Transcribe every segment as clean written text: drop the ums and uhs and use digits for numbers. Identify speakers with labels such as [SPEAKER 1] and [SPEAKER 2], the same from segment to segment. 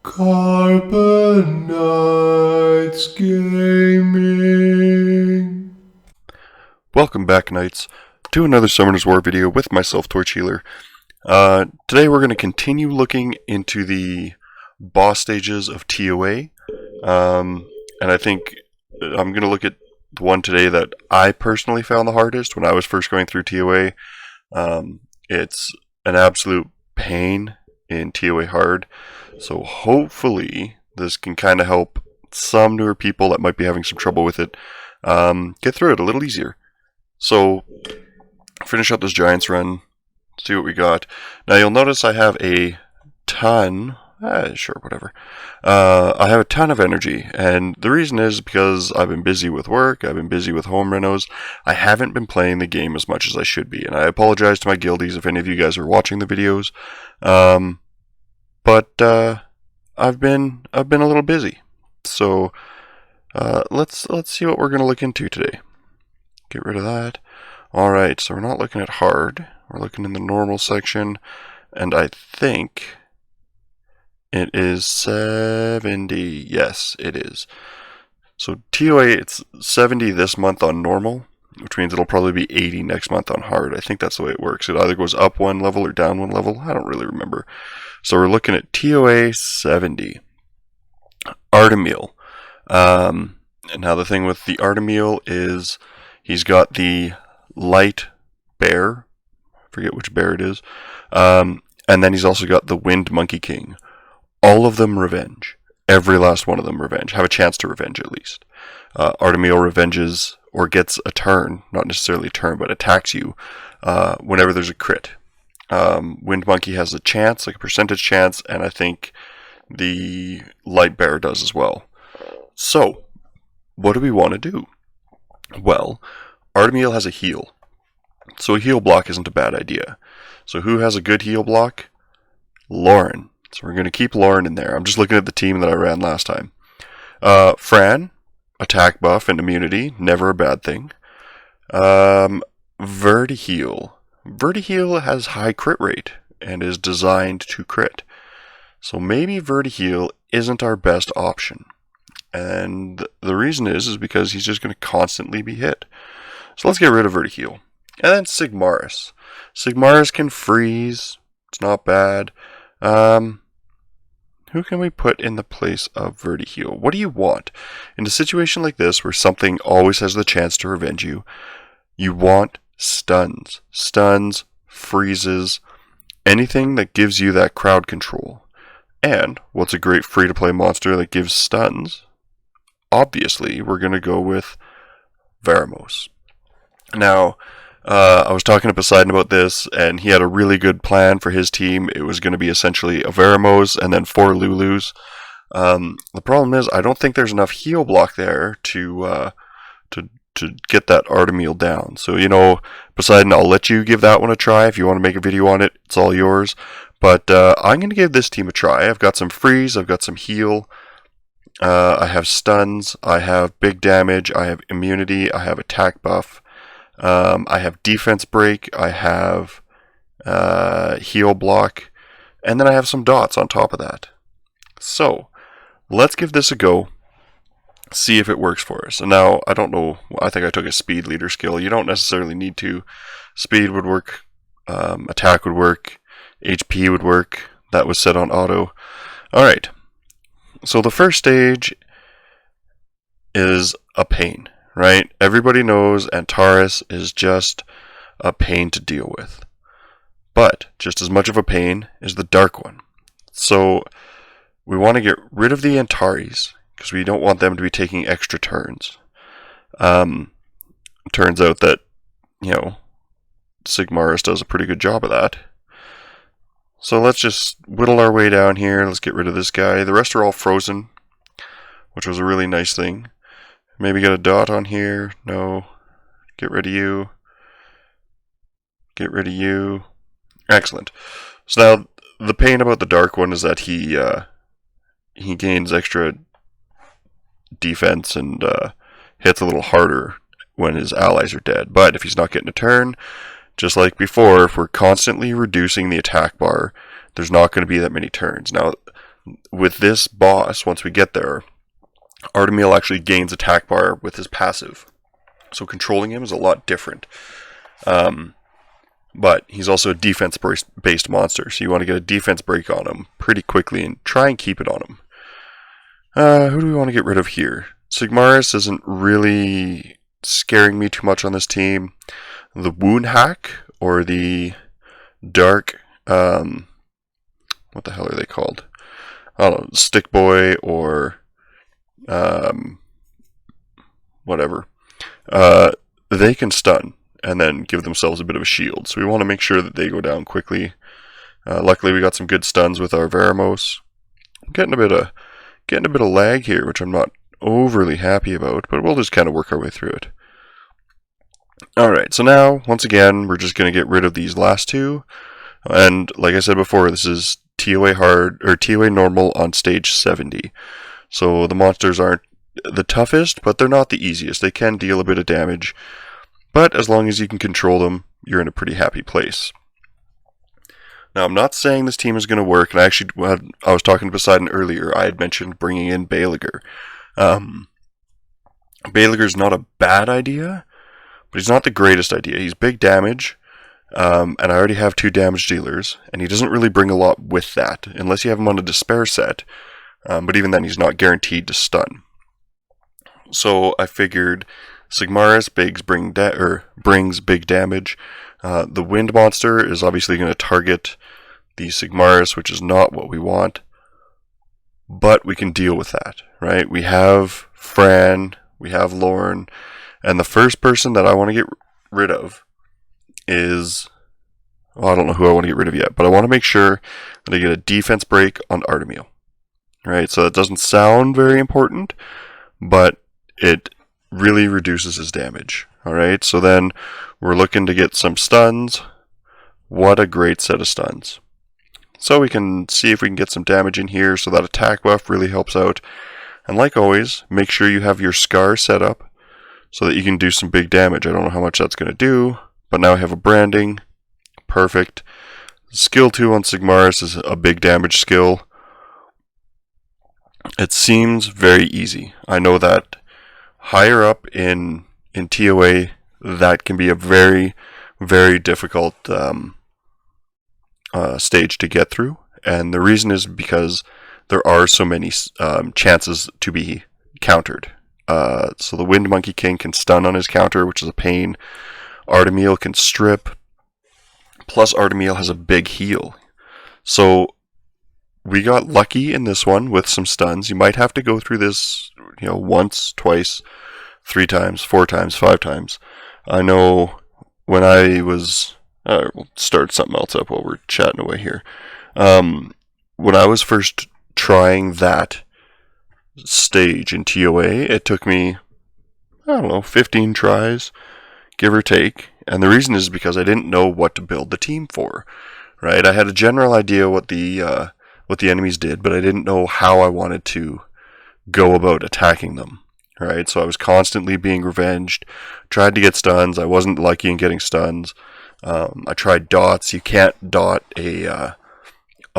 [SPEAKER 1] Carbonites Gaming.
[SPEAKER 2] Welcome back, Knights, to another Summoner's War video with myself, TorchHealer. Today we're going to continue looking into the boss stages of TOA, and I think I'm going to look at the one today that I personally found the hardest when I was first going through TOA. It's an absolute pain in TOA hard, so hopefully this can kind of help some newer people that might be having some trouble with it get through it a little easier. So, finish up this Giants run, see what we got. Now you'll notice I have a ton, I have a ton of energy, and the reason is because I've been busy with work, I've been busy with home renos, I haven't been playing the game as much as I should be, and I apologize to my guildies if any of you guys are watching the videos, but I've been a little busy, so let's see what we're going to look into today. Get rid of that. Alright, so we're not looking at hard. We're looking in the normal section. And I think it is 70. Yes, it is. So TOA, it's 70 this month on normal, which means it'll probably be 80 next month on hard. I think that's the way it works. It either goes up one level or down one level. I don't really remember. So we're looking at TOA 70. Artamiel. And now the thing with the Artamiel is he's got the light bear, I forget which bear it is, and then he's also got the Wind Monkey King. All of them revenge. Every last one of them revenge. Have a chance to revenge at least. Artamiel revenges, or gets a turn, not necessarily a turn, but attacks you whenever there's a crit. Wind Monkey has a chance, like a percentage chance, and I think the light bear does as well. So, what do we want to do? Well, Artamiel has a heal, so a heal block isn't a bad idea. So who has a good heal block? Lauren. So we're going to keep Lauren in there. I'm just looking at the team that I ran last time. Fran, attack buff and immunity, never a bad thing. Vertiheal. Vertiheal has high crit rate and is designed to crit. So maybe Vertiheal isn't our best option. And the reason is because he's just going to constantly be hit. So let's get rid of Vertiheal. And then Sigmaris. Sigmaris can freeze. It's not bad. Who can we put in the place of Vertiheal? What do you want? In a situation like this where something always has the chance to revenge you, you want stuns. Stuns, freezes, anything that gives you that crowd control. And what's a great free-to-play monster that gives stuns? Obviously, we're going to go with Veramos. Now, I was talking to Poseidon about this, and he had a really good plan for his team. It was going to be essentially a Veramos and then 4 Lulus. The problem is, I don't think there's enough heal block there to get that Artamiel down. So, Poseidon, I'll let you give that one a try. If you want to make a video on it, it's all yours. But I'm going to give this team a try. I've got some freeze, I've got some heal. I have stuns, I have big damage, I have immunity, I have attack buff, I have defense break, I have heal block, and then I have some dots on top of that. So, let's give this a go, see if it works for us. And now, I don't know, I think I took a speed leader skill. You don't necessarily need to. Speed would work, attack would work, HP would work, that was set on auto. Alright. So the first stage is a pain, right? Everybody knows Antares is just a pain to deal with. But just as much of a pain is the dark one. So we want to get rid of the Antares because we don't want them to be taking extra turns. Turns out that, Sigmaris does a pretty good job of that. So let's just whittle our way down here. Let's get rid of this guy. The rest are all frozen, which was a really nice thing. Maybe get a dot on here. No. Get rid of you. Get rid of you. Excellent. So now, the pain about the dark one is that he gains extra defense and hits a little harder when his allies are dead. But if he's not getting a turn, just like before, if we're constantly reducing the attack bar, there's not going to be that many turns. Now, with this boss, once we get there, Artamiel actually gains attack bar with his passive. So controlling him is a lot different. But he's also a defense-based monster, so you want to get a defense break on him pretty quickly and try and keep it on him. Who do we want to get rid of here? Sigmaris isn't really scaring me too much on this team. The Wound Hack, or the Dark, what the hell are they called? I don't know, Stick Boy, or whatever. They can stun and then give themselves a bit of a shield. So we want to make sure that they go down quickly. Luckily, we got some good stuns with our Veramos. Getting a bit of lag here, which I'm not overly happy about, but we'll just kind of work our way through it. Alright, so now, once again, we're just going to get rid of these last two. And like I said before, this is TOA hard, or TOA normal on stage 70. So the monsters aren't the toughest, but they're not the easiest. They can deal a bit of damage, but as long as you can control them, you're in a pretty happy place. Now, I'm not saying this team is going to work, and I was talking to Poseidon earlier. I had mentioned bringing in Belager. Belager's not a bad idea, but he's not the greatest idea. He's big damage, and I already have 2 damage dealers, and he doesn't really bring a lot with that, unless you have him on a Despair set, but even then he's not guaranteed to stun. So I figured Sigmaris brings big damage. The Wind Monster is obviously going to target the Sigmaris, which is not what we want, but we can deal with that, right? We have Fran, we have Lorne, and the first person that I want to get rid of is, well, I don't know who I want to get rid of yet, but I want to make sure that I get a defense break on Artamiel, right? So that doesn't sound very important, but it really reduces his damage. Alright, so then we're looking to get some stuns. What a great set of stuns. So we can see if we can get some damage in here, so that attack buff really helps out. And like always, make sure you have your Scar set up so that you can do some big damage. I don't know how much that's going to do, but now I have a branding. Perfect. Skill 2 on Sigmaris is a big damage skill. It seems very easy. I know that higher up in TOA, that can be a very, very difficult stage to get through. And the reason is because there are so many chances to be countered. So the Wind Monkey King can stun on his counter, which is a pain. Artamiel can strip. Plus Artamiel has a big heal. So we got lucky in this one with some stuns. You might have to go through this, once, twice, 3 times, 4 times, 5 times. I know when I was... we'll start something else up while we're chatting away here. When I was first trying that stage in TOA, it took me, 15 tries, give or take. And the reason is because I didn't know what to build the team for. Right? I had a general idea what the enemies did, but I didn't know how I wanted to go about attacking them. Right? So I was constantly being revenged, tried to get stuns. I wasn't lucky in getting stuns. I tried dots. You can't dot a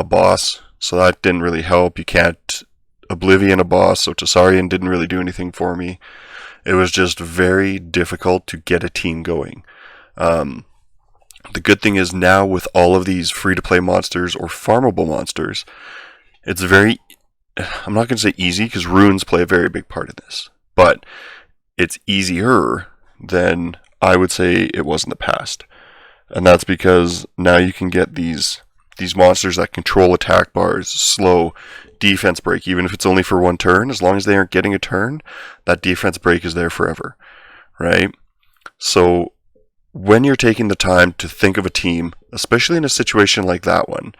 [SPEAKER 2] boss, so that didn't really help. You can't Oblivion a boss, so Tessarion didn't really do anything for me. It was just very difficult to get a team going. The good thing is now with all of these free-to-play monsters or farmable monsters, it's very, I'm not going to say easy because runes play a very big part in this, but it's easier than I would say it was in the past. And that's because now you can get these monsters that control attack bars, slow, defense break, even if it's only for 1 turn. As long as they aren't getting a turn, that defense break is there forever, right? So when you're taking the time to think of a team, especially in a situation like that one,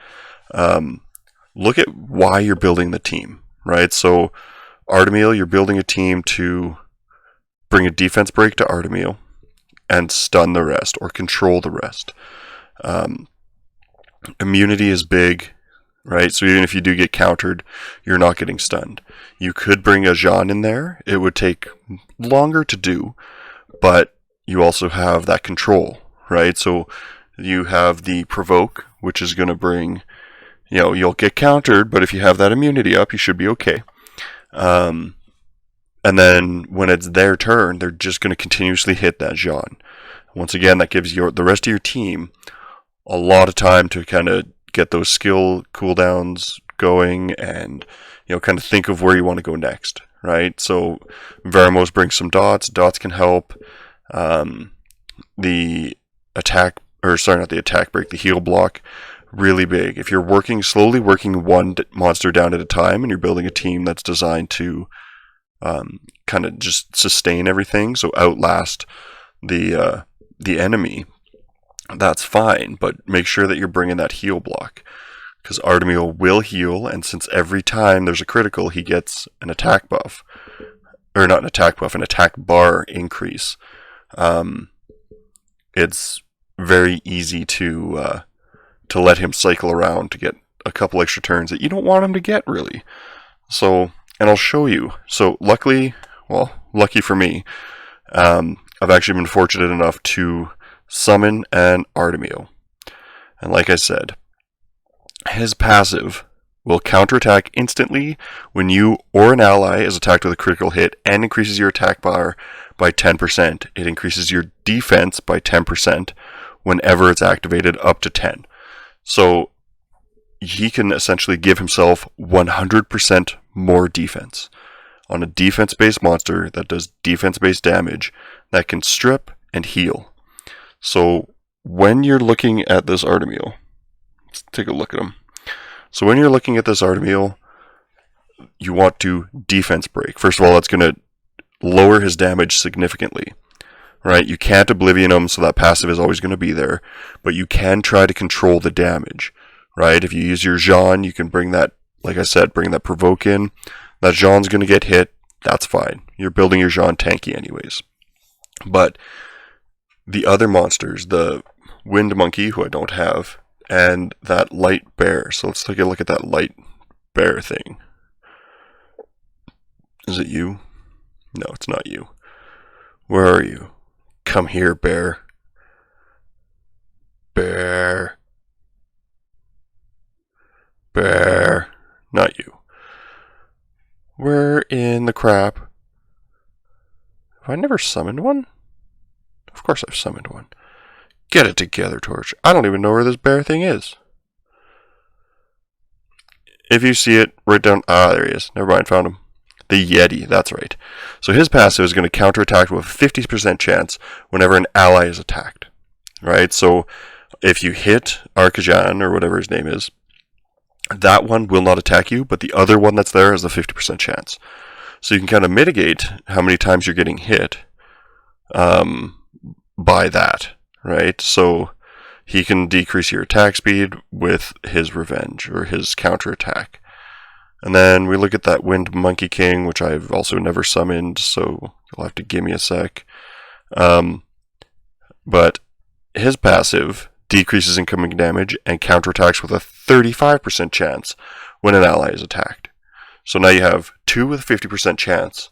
[SPEAKER 2] look at why you're building the team, right? So Artamiel, you're building a team to bring a defense break to Artamiel and stun the rest or control the rest. Immunity is big, right? So even if you do get countered, you're not getting stunned. You could bring a Jean in there. It would take longer to do, but you also have that control, right? So you have the Provoke, which is going to bring you'll get countered, but if you have that immunity up, you should be okay. And then when it's their turn, they're just going to continuously hit that Jean. Once again, that gives the rest of your team a lot of time to kind of get those skill cooldowns going and kind of think of where you want to go next, right? So Veramos brings some dots. Dots can help. The attack, or sorry, not the attack break, the heal block, really big. If you're slowly working one monster down at a time, and you're building a team that's designed to kind of just sustain everything, so outlast the enemy, that's fine. But make sure that you're bringing that heal block, because Artamiel will heal, and since every time there's a critical, he gets an attack buff, or not an attack buff, an attack bar increase. It's very easy to let him cycle around to get a couple extra turns that you don't want him to get, really. So, and I'll show you. So lucky for me, I've actually been fortunate enough to summon an Artamiel. And like I said, his passive will counterattack instantly when you or an ally is attacked with a critical hit and increases your attack bar by 10%. It increases your defense by 10% whenever it's activated, up to 10. So he can essentially give himself 100% more defense on a defense-based monster that does defense-based damage that can strip and heal. So when you're looking at this Artamiel, let's take a look at him. So when you're looking at this Artamiel, you want to defense break. First of all, that's going to lower his damage significantly, right? You can't Oblivion him, so that passive is always going to be there, but you can try to control the damage, right? If you use your Jean, you can bring that, like I said, bring that provoke in. That Jean's going to get hit, that's fine. You're building your Jean tanky anyways. But the other monsters, the Wind Monkey, who I don't have, and that Light Bear. So let's take a look at that Light Bear thing. Is it you? No, it's not you. Where are you? Come here, bear. Bear. Bear. Not you. Where in the crap? Have I never summoned one? Of course I've summoned one. Get it together, Torch. I don't even know where this bear thing is. If you see it, write down... Ah, there he is. Never mind, found him. The Yeti, that's right. So his passive is going to counterattack with a 50% chance whenever an ally is attacked. Right? So if you hit Arcajan, or whatever his name is, that one will not attack you, but the other one that's there has a 50% chance. So you can kind of mitigate how many times you're getting hit by that. Right? So he can decrease your attack speed with his revenge, or his counterattack. And then we look at that Wind Monkey King, which I've also never summoned, so you'll have to give me a sec. But his passive decreases incoming damage and counterattacks with a 35% chance when an ally is attacked. So now you have 2 with a 50% chance,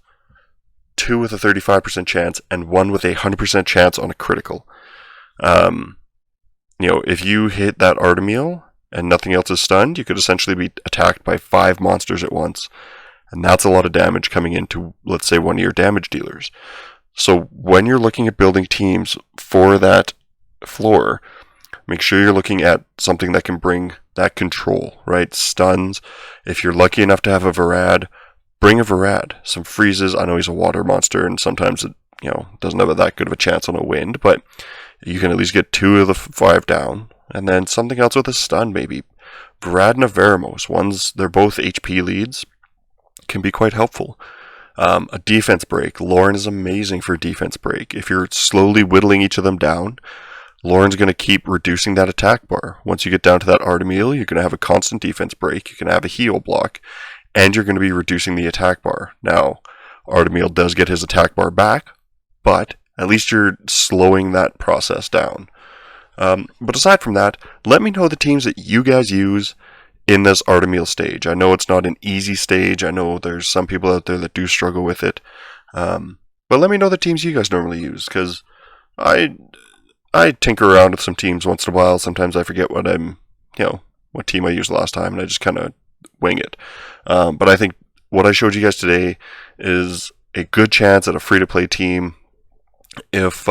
[SPEAKER 2] 2 with a 35% chance, and 1 with a 100% chance on a critical. If you hit that Artamiel and nothing else is stunned, you could essentially be attacked by 5 monsters at once. And that's a lot of damage coming into, let's say, one of your damage dealers. So when you're looking at building teams for that floor, make sure you're looking at something that can bring that control, right? Stuns. If you're lucky enough to have a Varad, bring a Varad. Some freezes. I know he's a water monster, and sometimes it doesn't have that good of a chance on a wind, but you can at least get 2 of the 5 down. And then something else with a stun, maybe. Varad and a Veramos. They're both HP leads. Can be quite helpful. A defense break. Lauren is amazing for defense break. If you're slowly whittling each of them down, Lauren's going to keep reducing that attack bar. Once you get down to that Artamiel, you're going to have a constant defense break. You can have a heal block. And you're going to be reducing the attack bar. Now, Artamiel does get his attack bar back, but at least you're slowing that process down. But aside from that, let me know the teams that you guys use in this Artamiel stage. I know it's not an easy stage. I know there's some people out there that do struggle with it. But let me know the teams you guys normally use, because I tinker around with some teams once in a while. Sometimes I forget what what team I used last time, and I just kind of wing it. But I think what I showed you guys today is a good chance at a free-to-play team. If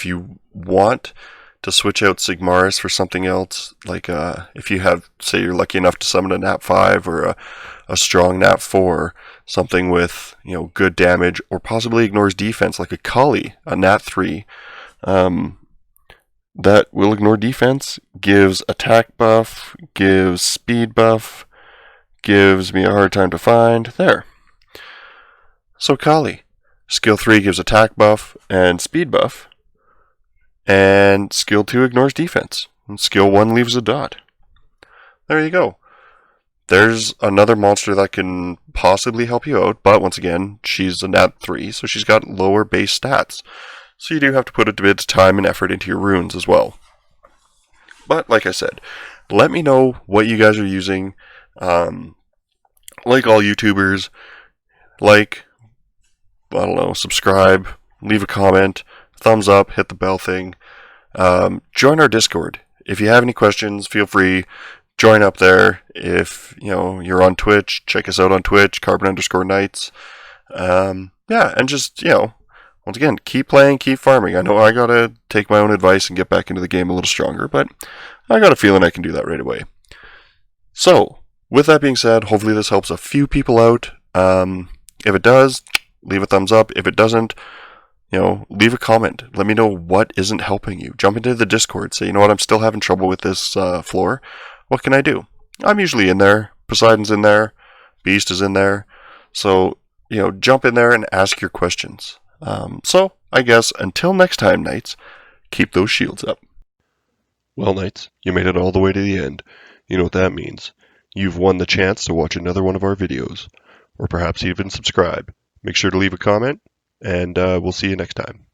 [SPEAKER 2] you want to switch out Sigmaris for something else, like if you have, say you're lucky enough to summon a Nat 5 or a strong Nat 4, something with good damage or possibly ignores defense, like a Kali, a Nat 3, that will ignore defense, gives attack buff, gives speed buff, gives me a hard time to find. There. So Kali, skill 3 gives attack buff and speed buff, and skill 2 ignores defense, and skill 1 leaves a dot. There you go. There's another monster that can possibly help you out, but once again, she's a Nat 3, so she's got lower base stats. So you do have to put a bit of time and effort into your runes as well. But like I said, let me know what you guys are using. Like all YouTubers, subscribe, leave a comment, thumbs up, hit the bell thing. Join our Discord. If you have any questions, feel free. Join up there. If you're on Twitch, check us out on Twitch, Carbon_Knights. And just once again, keep playing, keep farming. I know I gotta take my own advice and get back into the game a little stronger, but I got a feeling I can do that right away. So, with that being said, hopefully this helps a few people out. If it does, leave a thumbs up. If it doesn't, leave a comment. Let me know what isn't helping you. Jump into the Discord. Say, I'm still having trouble with this floor. What can I do? I'm usually in there. Poseidon's in there. Beast is in there. So, jump in there and ask your questions. So, I guess, until next time, Knights, keep those shields up. Well, Knights, you made it all the way to the end. You know what that means. You've won the chance to watch another one of our videos. Or perhaps even subscribe. Make sure to leave a comment, and we'll see you next time.